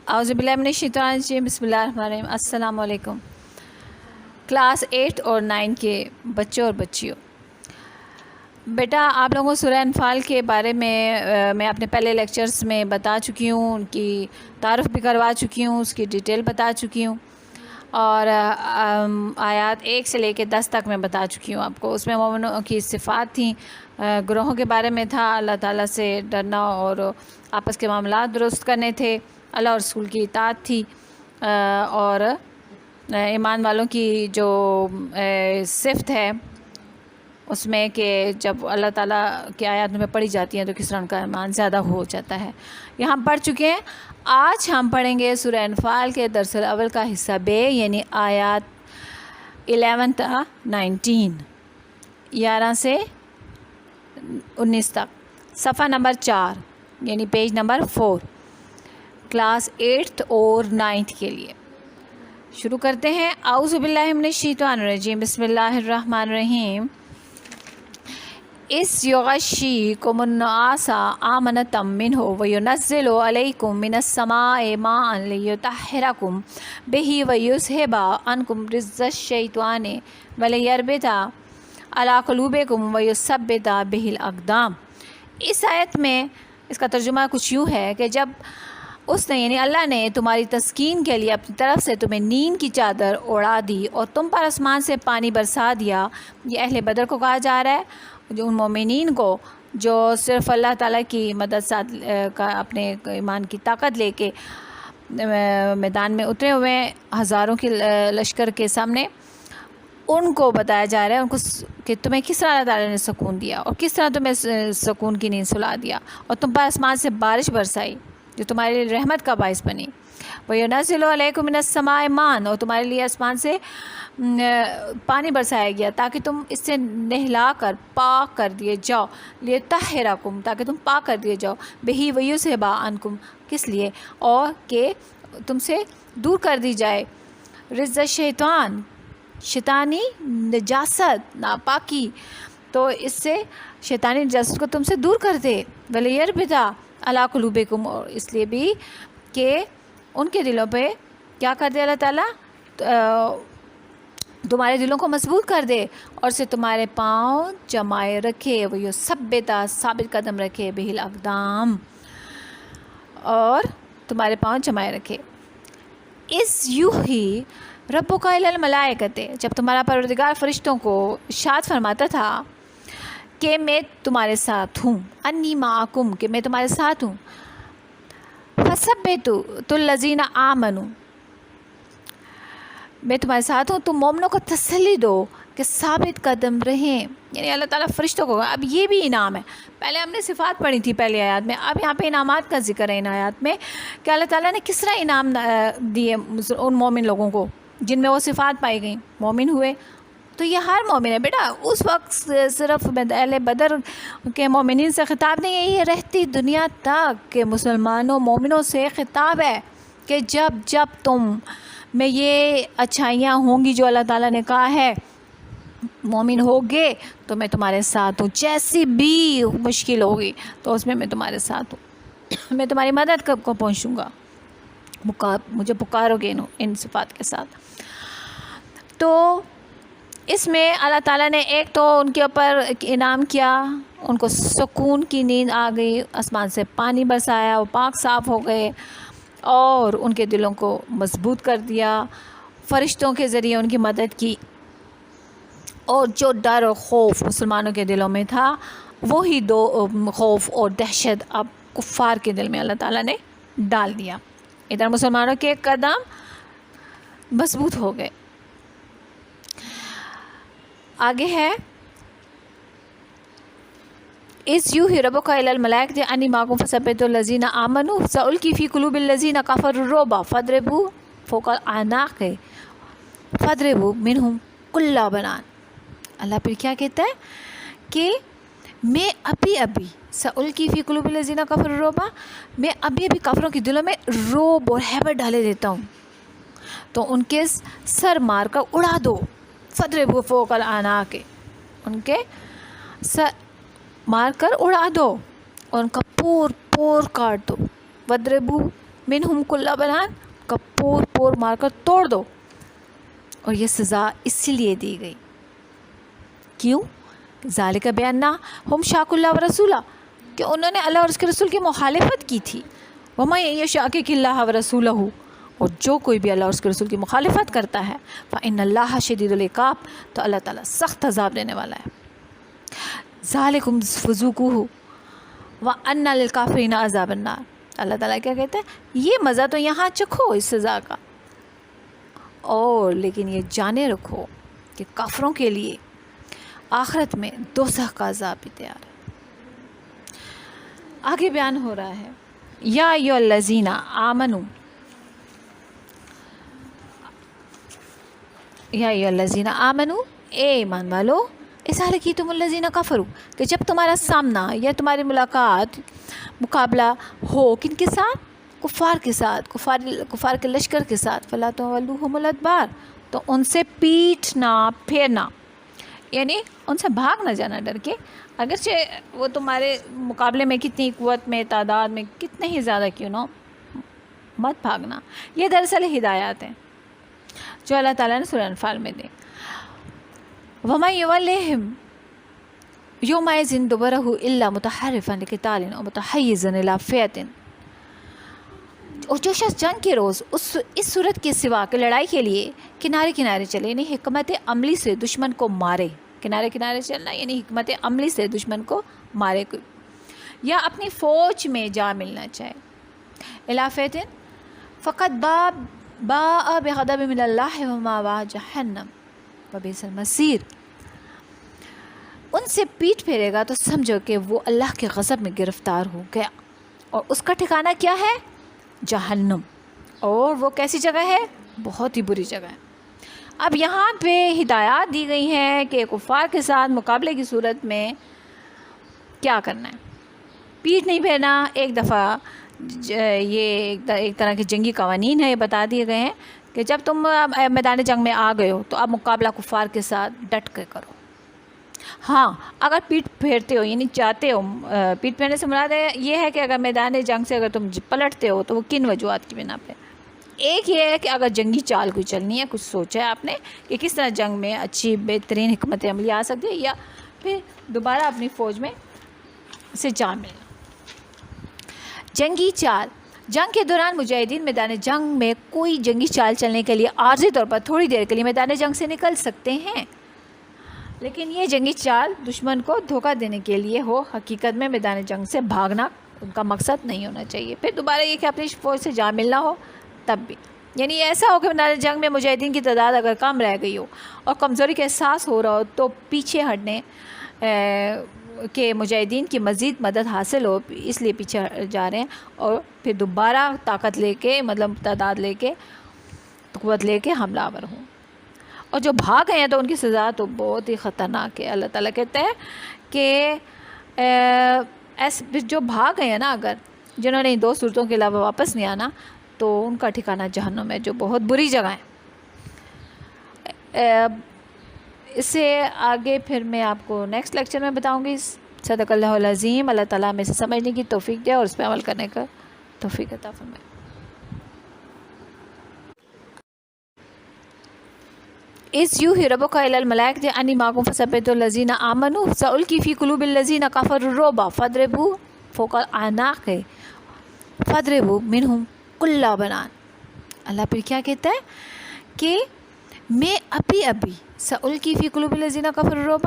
اعوذ باللہ من الشیطان الرجیم، بسم اللہ الرحمن الرحیم۔ السلام علیکم کلاس 8 اور 9 کے بچوں اور بچیوں۔ بیٹا آپ لوگوں کو سورہ انفال کے بارے میں اپنے پہلے لیکچرز میں بتا چکی ہوں، ان کی تعارف بھی کروا چکی ہوں، اس کی ڈیٹیل بتا چکی ہوں، اور آیات 1 سے لے کے 10 تک میں بتا چکی ہوں آپ کو۔ اس میں مومنوں کی صفات تھیں، گروہوں کے بارے میں تھا، اللہ تعالیٰ سے ڈرنا اور آپس کے معاملات درست کرنے تھے، اللہ اور رسول کی اطاعت تھی، اور ایمان والوں کی جو صفت ہے اس میں کہ جب اللہ تعالیٰ کی آیات میں پڑھی جاتی ہیں تو کس طرح ان کا ایمان زیادہ ہو جاتا ہے، یہ ہم پڑھ چکے ہیں۔ آج ہم پڑھیں گے سورہ انفال کے درس الاول کا حصہ بے، یعنی آیات 11 تا 19، 11 سے 19 تک، صفحہ نمبر 4 یعنی پیج نمبر 4، کلاس 8 اور 9 کے لیے۔ شروع کرتے ہیں۔ اعوذ باللہ من الشیطان الرجیم، بسم اللہ الرحمن الرحیم۔ اس یغشیکم النعاس آمنۃ منہ وینزل علیکم من السماء ماء لیطہرکم بہ ویذہب عنکم رجز الشیطان ولیربط علی قلوبکم ویثبت بہ الاقدام۔ اس آیت میں اس کا ترجمہ کچھ یوں ہے کہ جب اس نے یعنی اللہ نے تمہاری تسکین کے لیے اپنی طرف سے تمہیں نیند کی چادر اڑا دی اور تم پر آسمان سے پانی برسا دیا۔ یہ اہل بدر کو کہا جا رہا ہے، جو ان مومنین کو جو صرف اللہ تعالیٰ کی مدد ساتھ کا اپنے ایمان کی طاقت لے کے میدان میں اترے ہوئے ہیں ہزاروں کی لشکر کے سامنے، ان کو بتایا جا رہا ہے ان کو کہ تمہیں کس طرح اللہ تعالیٰ نے سکون دیا اور کس طرح تمہیں سکون کی نیند سلا دیا اور تم پر آسمان سے بارش برسائی جو تمہارے لیے رحمت کا باعث بنی۔ وَيُنَزِّلُ عَلَيْكُم مِّنَ السَّمَاءِ مَاءً، اور تمہارے لیے آسمان سے پانی برسایا گیا تاکہ تم اس سے نہلا کر پاک کر دیے جاؤ، لِيُطَہِّرَكُم، تاکہ تم پاک کر دیے جاؤ، بِهِ وَيُذْهِبَ عَنْكُم، کس لیے، اور کہ تم سے دور کر دی جائے رجز الشیطان، شیطانی نجاست، ناپاکی، تو اس سے شیطانی نجاست کو تم سے دور کر دے، وَلِيَرْبِطَ عَلَىٰ قُلُوبِكُم، اور اس لیے بھی کہ ان کے دلوں پہ کیا کر دے اللہ تعالیٰ، تمہارے دلوں کو مضبوط کر دے اور سے تمہارے پاؤں جمائے رکھے، وَيُثَبِّتَ، ثابت قدم رکھے، بِهِ الْأَقْدَامِ، اور تمہارے پاؤں جمائے رکھے۔ اِذْ یُوحِی رَبُّکَ إِلَى الْمَلَائِکَةِ، جب تمہارا پروردگار فرشتوں کو ارشاد فرماتا تھا کہ میں تمہارے ساتھ ہوں، انی معکم، کہ میں تمہارے ساتھ ہوں، فَثَبِّتُوا الَّذِينَ آمَنُوا، میں تمہارے ساتھ ہوں، تم مومنوں کو تسلی دو کہ ثابت قدم رہیں، یعنی اللہ تعالیٰ فرشتوں کو۔ اب یہ بھی انعام ہے، پہلے ہم نے صفات پڑھی تھی پہلی آیات میں، اب یہاں پہ انعامات کا ذکر ہے ان آیات میں کہ اللہ تعالیٰ نے کس طرح انعام دیے ان مومن لوگوں کو جن میں وہ صفات پائی گئیں، مومن ہوئے۔ تو یہ ہر مومن ہے بیٹا، اس وقت صرف اہل بدر کے مومنین سے خطاب نہیں ہے، یہ رہتی دنیا تک کے مسلمانوں مومنوں سے خطاب ہے کہ جب تم میں یہ اچھائیاں ہوں گی جو اللہ تعالیٰ نے کہا ہے، مومن ہوگے تو میں تمہارے ساتھ ہوں، جیسی بھی مشکل ہوگی تو اس میں تمہارے ساتھ ہوں، میں تمہاری مدد کو پہنچوں گا، مجھے پکارو گے ان صفات کے ساتھ۔ تو اس میں اللہ تعالیٰ نے ایک تو ان کے اوپر انعام کیا، ان کو سکون کی نیند آ گئی، آسمان سے پانی برسایا، وہ پاک صاف ہو گئے، اور ان کے دلوں کو مضبوط کر دیا، فرشتوں کے ذریعے ان کی مدد کی، اور جو ڈر اور خوف مسلمانوں کے دلوں میں تھا وہی خوف اور دہشت اب کفار کے دل میں اللہ تعالیٰ نے ڈال دیا، ادھر مسلمانوں کے قدم مضبوط ہو گئے۔ آگے ہے اِذْ یُوحِی رَبُّکَ إِلَى الْمَلَائِکَةِ أَنِّی مَعَکُم فَثَبِّتُوا الَّذِینَ آمَنُوا سَأُلْقِی فِی قُلُوبِ الَّذِینَ کَفَرُوا الرُّعْبَ فَاضْرِبُوا فَوْقَ الْأَعْنَاقِ فَاضْرِبُوا مِنْہُمْ کُلَّ بَنَانٍ۔ اللہ پھر کیا کہتا ہے کہ میں ابھی سَأُلْقِی فِی قُلُوبِ الَّذِینَ کَفَرُوا الرُّعْبَ، میں ابھی کافروں کے دلوں میں رعب اور ہیبت ڈالے دیتا ہوں، تو ان کے سر مار کر اڑا دو، فَاضْرِبُوا فَوْقَ الْأَعْنَاقِ، ان کے سر مار کر اڑا دو اور ان کا پور کاٹ دو، وَاضْرِبُوا مِنْهُمْ كُلَّ بَنَانٍ کا پور مار کر توڑ دو. اور یہ سزا اسی لیے دی گئی. کیوں؟ ذالک بِأَنَّهُمْ شَاقُوا اللَّهَ وَرَسُولَهُ، کہ انہوں نے اللہ اور اس کے رسول کی مخالفت کی تھی. وَمَن يُشَاقِقِ اللَّهَ وَرَسُولَهُ، اور جو کوئی بھی اللہ اور اس کے رسول کی مخالفت کرتا ہے فَإِنَّ اللَّهَ شَدِيدُ الْعِقَابِ، تو اللہ تعالیٰ سخت عذاب دینے والا ہے. ذَلِكُمْ فَذُوقُوهُ وَأَنَّ لِلْكَافِرِينَ عَذَابَ النَّارِ. اللہ تعالیٰ کیا کہتے ہیں؟ یہ مزہ تو یہاں چکھو اس سزا کا، اور لیکن یہ جانے رکھو کہ کافروں کے لیے آخرت میں دوزخ کا عذاب بھی تیار ہے. آگے بیان ہو رہا ہے، یا ایھا الذین آمنوا، یا ایھا الذین آمنوا، اے ایمان والو، اذا لقیتم الذین کفروا، کہ جب تمہارا سامنا یا تمہاری ملاقات، مقابلہ ہو کن کے ساتھ؟ کفار کے ساتھ، کفار کے لشکر کے ساتھ. فلا تولوہم الادبار، تو ان سے پیٹھ نہ پھیرنا، یعنی ان سے بھاگ نہ جانا ڈر کے، اگرچہ وہ تمہارے مقابلے میں کتنی قوت میں، تعداد میں کتنے ہی زیادہ کیوں نہ، مت بھاگنا. یہ دراصل ہدایات ہیں جو اللہ تعالیٰ نے سورہ انفال میں دی. وَمَن يُوَلِّهِمْ يَوْمَئِذٍ دُبُرَهُ إِلَّا مُتَحَرِّفًا لِقِتَالٍ أَوْ مُتَحَيِّزًا إِلَىٰ فِئَةٍ، اور جو شخص جنگ کے روز اس صورت کے سوا کہ لڑائی کے لیے کنارے کنارے چلے، یعنی حکمت عملی سے دشمن کو مارے. کنارے کنارے چلنا یعنی حکمت عملی سے دشمن کو مارے، یا اپنی فوج میں جا ملنا چاہے. إِلَىٰ فِئَةٍ فَقَدْ بَاءَ بِغَضَبٍ مِّنَ اللَّهِ وَمَأْوَاهُ جَهَنَّمُ وَبِئْسَ الْمَصِيرُ. ان سے پیٹ پھیرے گا تو سمجھو کہ وہ اللہ کے غضب میں گرفتار ہو گیا، اور اس کا ٹھکانہ کیا ہے؟ جہنم. اور وہ کیسی جگہ ہے؟ بہت ہی بری جگہ ہے. اب یہاں پہ ہدایات دی گئی ہیں کہ کفار کے ساتھ مقابلے کی صورت میں کیا کرنا ہے. پیٹ نہیں پھیرنا، ایک دفعہ یہ ایک طرح کے جنگی قوانین ہیں، یہ بتا دیے گئے ہیں کہ جب تم میدان جنگ میں آ گئے ہو تو اب مقابلہ کفار کے ساتھ ڈٹ کے کرو. ہاں، اگر پیٹ پھیرتے ہو یعنی چاہتے ہو، پیٹ پھیرنے سے مراد یہ ہے کہ اگر میدان جنگ سے اگر تم پلٹتے ہو تو وہ کن وجوہات کی بنا پہ؟ ایک یہ ہے کہ اگر جنگی چال کوئی چلنی ہے، کچھ سوچا ہے آپ نے کہ کس طرح جنگ میں اچھی بہترین حکمت عملی آ سکتی ہے، یا پھر دوبارہ اپنی فوج میں سے جا ملنا. جنگی چال، جنگ کے دوران مجاہدین میدان جنگ میں کوئی جنگی چال چلنے کے لیے عارضی طور پر تھوڑی دیر کے لیے میدان جنگ سے نکل سکتے ہیں، لیکن یہ جنگی چال دشمن کو دھوکہ دینے کے لیے ہو، حقیقت میں میدان جنگ سے بھاگنا ان کا مقصد نہیں ہونا چاہیے. پھر دوبارہ یہ کہ اپنی فوج سے جا ملنا ہو تب بھی، یعنی ایسا ہو کہ میدان جنگ میں مجاہدین کی تعداد اگر کم رہ گئی ہو اور کمزوری کا احساس ہو رہا ہو تو پیچھے ہٹنے کہ مجاہدین کی مزید مدد حاصل ہو، اس لیے پیچھے جا رہے ہیں، اور پھر دوبارہ طاقت لے کے، مطلب تعداد لے کے، قوت لے کے حملہ آور ہوں. اور جو بھاگ گئے ہیں تو ان کی سزا تو بہت ہی خطرناک ہے. اللہ تعالیٰ کہتے ہیں کہ ایسے جو بھاگ گئے ہیں نا، اگر جنہوں نے ان دو صورتوں کے علاوہ واپس نہیں آنا تو ان کا ٹھکانہ جہنم ہے، جو بہت بری جگہ ہے. اس سے آگے پھر میں آپ کو نیکسٹ لیکچر میں بتاؤں گی. صدق اللہ العظیم. اللہ تعالیٰ ہمیں سے سمجھنے کی توفیق دے اور اس پہ عمل کرنے کا توفیق عطا فرمائے. اس یوحی ربک الی الملائکۃ انی معکم فثبتوا الذین آمنوا سألقی فی قلوب الذین کفروا الرعب فاضربوا فوق الاعناق فاضربوا منہم کل بنان. اللہ پھر کیا کہتا ہے کہ میں ابھی سألقی فی قلوب الذین کفروا الرعب،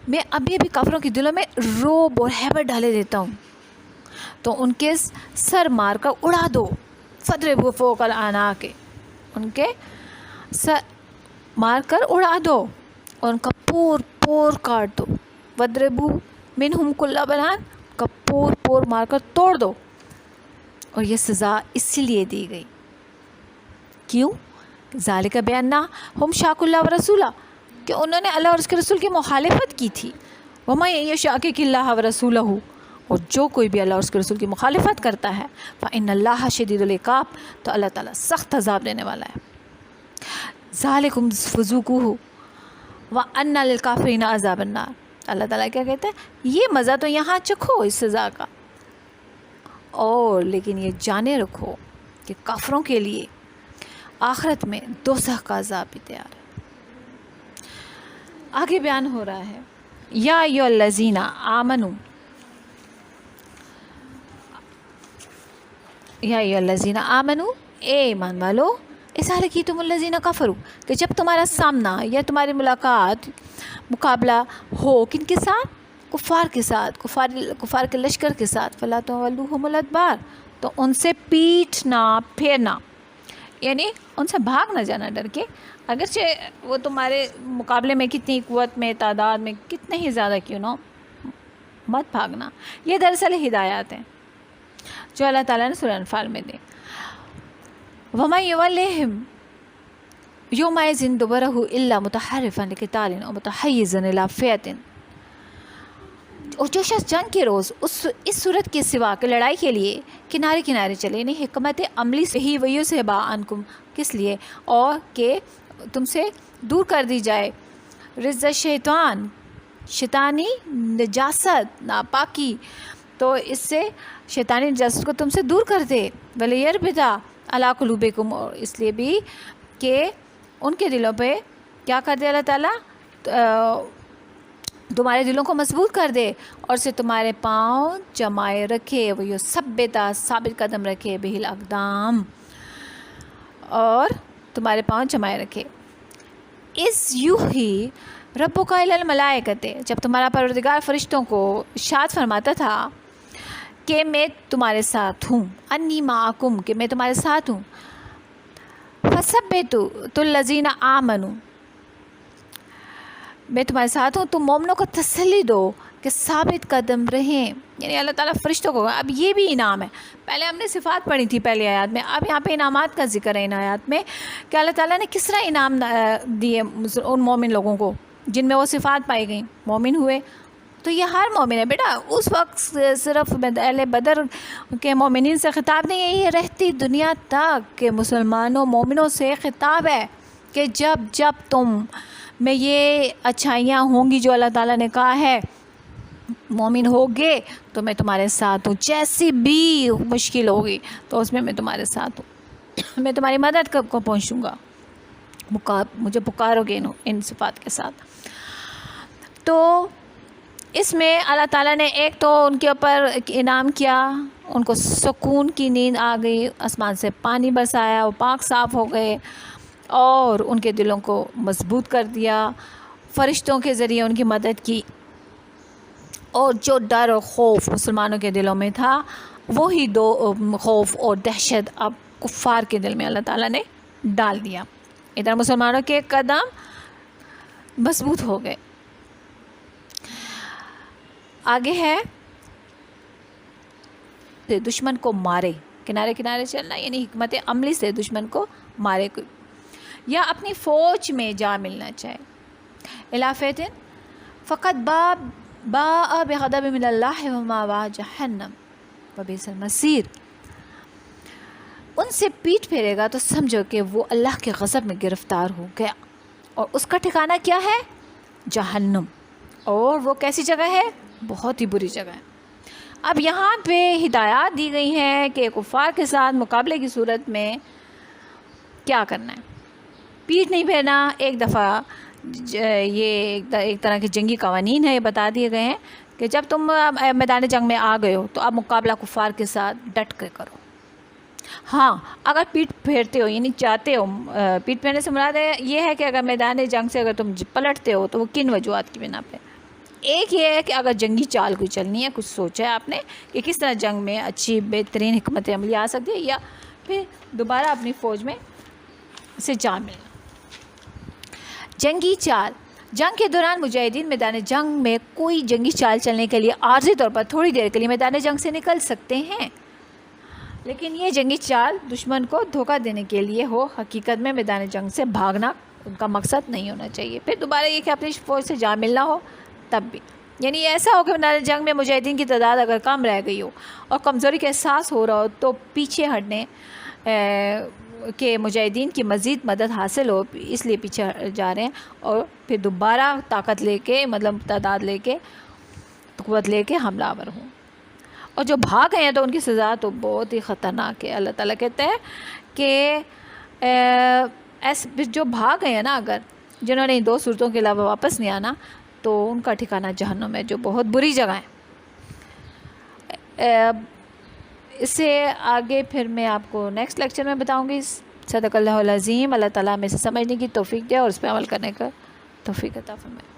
میں ابھی کافروں کے دلوں میں رعب اور ہیبت ڈالے دیتا ہوں، تو ان کے سر مار کر اڑا دو. فاضربوا فوق الاعناق، ان کے سر مار کر اڑا دو اور ان کا پور کاٹ دو. وَاضْرِبُوا مِنْهُمْ كُلَّ بَنَانٍ، کا پور مار کر توڑ دو. اور یہ سزا اسی لیے دی گئی. کیوں؟ ذَلِكَ بِأَنَّهُمْ شَاقُوا اللَّهَ وَرَسُولَهُ، کہ انہوں نے اللہ اور اس کے رسول کی مخالفت کی تھی. وَمَن يُشَاقِقِ اللَّهَ وَرَسُولَهُ، اور جو کوئی بھی اللہ اور اس کے رسول کی مخالفت کرتا ہے فَإِنَّ اللَّهَ شَدِيدُ الْعِقَابِ، تو اللہ تعالیٰ سخت عذاب دینے والا ہے. ذالکم فذوقوہ وَأَنَّ لِلْكَافِرِينَ عَذَابَ النَّارِ. اللہ تعالیٰ کیا کہتے ہیں؟ یہ مزہ تو یہاں چکھو اس سزا کا، اور لیکن یہ جانے رکھو کہ کافروں کے لیے آخرت میں دوزخ کا عذاب بھی تیار ہے۔ آگے بیان ہو رہا ہے یا ایھا الذین آمنو، یا ایھا الذین آمنو، اے ایمان والو، اذا لقیتم الذین کفروا، کہ جب تمہارا سامنا یا تمہاری ملاقات مقابلہ ہو کن کے ساتھ؟ کفار کے ساتھ، کفار کے لشکر کے ساتھ، فلا تولوہم الادبار، تو ان سے پیٹھ نہ پھیرنا، یعنی ان سے بھاگ نہ جانا ڈر کے، اگرچہ وہ تمہارے مقابلے میں کتنی قوت میں، تعداد میں کتنے ہی زیادہ کیوں نہ ہو، مت بھاگنا۔ یہ دراصل ہدایات ہیں جو اللہ تعالیٰ نے سورہ انفال میں دی۔ وَمَن يُوَلِّهِمْ يَوْمَئِذٍ دُبُرَهُ إِلَّا مُتَحَرِّفًا لِقِتَالٍ أَوْ مُتَحَيِّزًا إِلَىٰ فِئَةٍ، اور جو شخص جنگ کے روز اس صورت کے سوا کہ لڑائی کے لیے کنارے کنارے چلے، یعنی حکمت عملی سے ہی وَيُذْهِبَ عَنْكُمْ، کس لیے؟ اور کہ تم سے دور کر دی جائے رجز شیطان، شیطانی نجاست، ناپاکی، تو اس سے شیطانی نجاست کو تم سے دور کر دے، وَلِيَرْبِطَ عَلَىٰ قُلُوبِكُمْ، اور اس لیے بھی کہ ان کے دلوں پہ کیا کر دے اللہ تعالیٰ، تمہارے دلوں کو مضبوط کر دے، اور سے تمہارے پاؤں جمائے رکھے، وَيُثَبِّتَ، ثابت قدم رکھے، بِهِ الْأَقْدَامَ، اور تمہارے پاؤں جمائے رکھے۔ اِذْ یُوحِی رَبُّکَ إِلَى الْمَلَائِکَةِ، جب تمہارا پروردگار فرشتوں کو ارشاد فرماتا تھا کہ میں تمہارے ساتھ ہوں، انی معکم، کہ میں تمہارے ساتھ ہوں، فَثَبِّتُوا الَّذِینَ آمَنُوا، میں تمہارے ساتھ ہوں، تم مومنوں کو تسلی دو کہ ثابت قدم رہیں، یعنی اللہ تعالیٰ فرشتوں کو۔ اب یہ بھی انعام ہے، پہلے ہم نے صفات پڑھی تھی پہلی آیات میں، اب یہاں پہ انعامات کا ذکر ہے ان آیات میں، کہ اللہ تعالیٰ نے کس طرح انعام دیے ان مومن لوگوں کو جن میں وہ صفات پائی گئیں، مومن ہوئے۔ تو یہ ہر مومن ہے بیٹا، اس وقت صرف اہل بدر کے مومنین سے خطاب نہیں ہے، یہ رہتی دنیا تک کے مسلمانوں مومنوں سے خطاب ہے کہ جب تم میں یہ اچھائیاں ہوں گی جو اللہ تعالیٰ نے کہا ہے، مومن ہوگے تو میں تمہارے ساتھ ہوں، جیسی بھی مشکل ہوگی تو اس میں تمہارے ساتھ ہوں، میں تمہاری مدد کو پہنچوں گا، مجھے پکارو گے ان صفات کے ساتھ۔ تو اس میں اللہ تعالیٰ نے ایک تو ان کے اوپر انعام کیا، ان کو سکون کی نیند آ گئی، آسمان سے پانی برسایا، وہ پاک صاف ہو گئے، اور ان کے دلوں کو مضبوط کر دیا، فرشتوں کے ذریعے ان کی مدد کی، اور جو ڈر اور خوف مسلمانوں کے دلوں میں تھا وہی خوف اور دہشت اب کفار کے دل میں اللہ تعالیٰ نے ڈال دیا، ادھر مسلمانوں کے قدم مضبوط ہو گئے۔ آگے ہے دشمن کو مارے، کنارے کنارے چلنا یعنی حکمت عملی سے دشمن کو مارے، یا اپنی فوج میں جا ملنا چاہے۔ الافیت فقط باء بغضب من اللہ ومأواہ جہنم وبئس المصیر، ان سے پیٹ پھیرے گا تو سمجھو کہ وہ اللہ کے غضب میں گرفتار ہو گیا، اور اس کا ٹھکانہ کیا ہے؟ جہنم، اور وہ کیسی جگہ ہے؟ بہت ہی بری جگہ ہے۔ اب یہاں پہ ہدایات دی گئی ہیں کہ کفار کے ساتھ مقابلے کی صورت میں کیا کرنا ہے، پیٹ نہیں پھیرنا۔ ایک دفعہ یہ ایک طرح کے جنگی قوانین ہیں، یہ بتا دیے گئے ہیں کہ جب تم میدان جنگ میں آ گئے ہو تو اب مقابلہ کفار کے ساتھ ڈٹ کے کرو۔ ہاں اگر پیٹ پھیرتے ہو یعنی چاہتے ہو، پیٹ پھیرنے سے مراد یہ ہے کہ اگر میدان جنگ سے اگر تم پلٹتے ہو تو وہ کن وجوہات کی بنا پہ؟ ایک یہ ہے کہ اگر جنگی چال کوئی چلنی ہے، کچھ سوچا ہے آپ نے کہ کس طرح جنگ میں اچھی بہترین حکمت عملی آ سکتی ہے، یا پھر دوبارہ اپنی فوج میں سے جا ملنا۔ جنگی چال، جنگ کے دوران مجاہدین میدان جنگ میں کوئی جنگی چال چلنے کے لیے عارضی طور پر تھوڑی دیر کے لیے میدان جنگ سے نکل سکتے ہیں، لیکن یہ جنگی چال دشمن کو دھوکہ دینے کے لیے ہو، حقیقت میں میدان جنگ سے بھاگنا ان کا مقصد نہیں ہونا چاہیے۔ پھر دوبارہ یہ کہ اپنی فوج سے جا ملنا ہو تب بھی، یعنی ایسا ہو کہ میدان جنگ میں مجاہدین کی تعداد اگر کم رہ گئی ہو اور کمزوری کا احساس ہو رہا ہو تو پیچھے ہٹنے کہ مجاہدین کی مزید مدد حاصل ہو، اس لیے پیچھے جا رہے ہیں، اور پھر دوبارہ طاقت لے کے، مطلب تعداد لے کے، قوت لے کے حملہ آور ہوں۔ اور جو بھاگ گئے ہیں تو ان کی سزا تو بہت ہی خطرناک ہے. اللہ تعالیٰ کہتے ہیں کہ جو بھاگ گئے ہیں نا، اگر جنہوں نے 2 صورتوں کے علاوہ واپس نہیں آنا، تو ان کا ٹھکانہ جہنم ہے، جو بہت بری جگہ ہے. اس سے آگے پھر میں آپ کو نیکسٹ لیکچر میں بتاؤں گی. صدق اللہ العظیم. اللہ تعالیٰ ہمیں سے سمجھنے کی توفیق دے اور اس پہ عمل کرنے کا توفیق عطا فرمائے.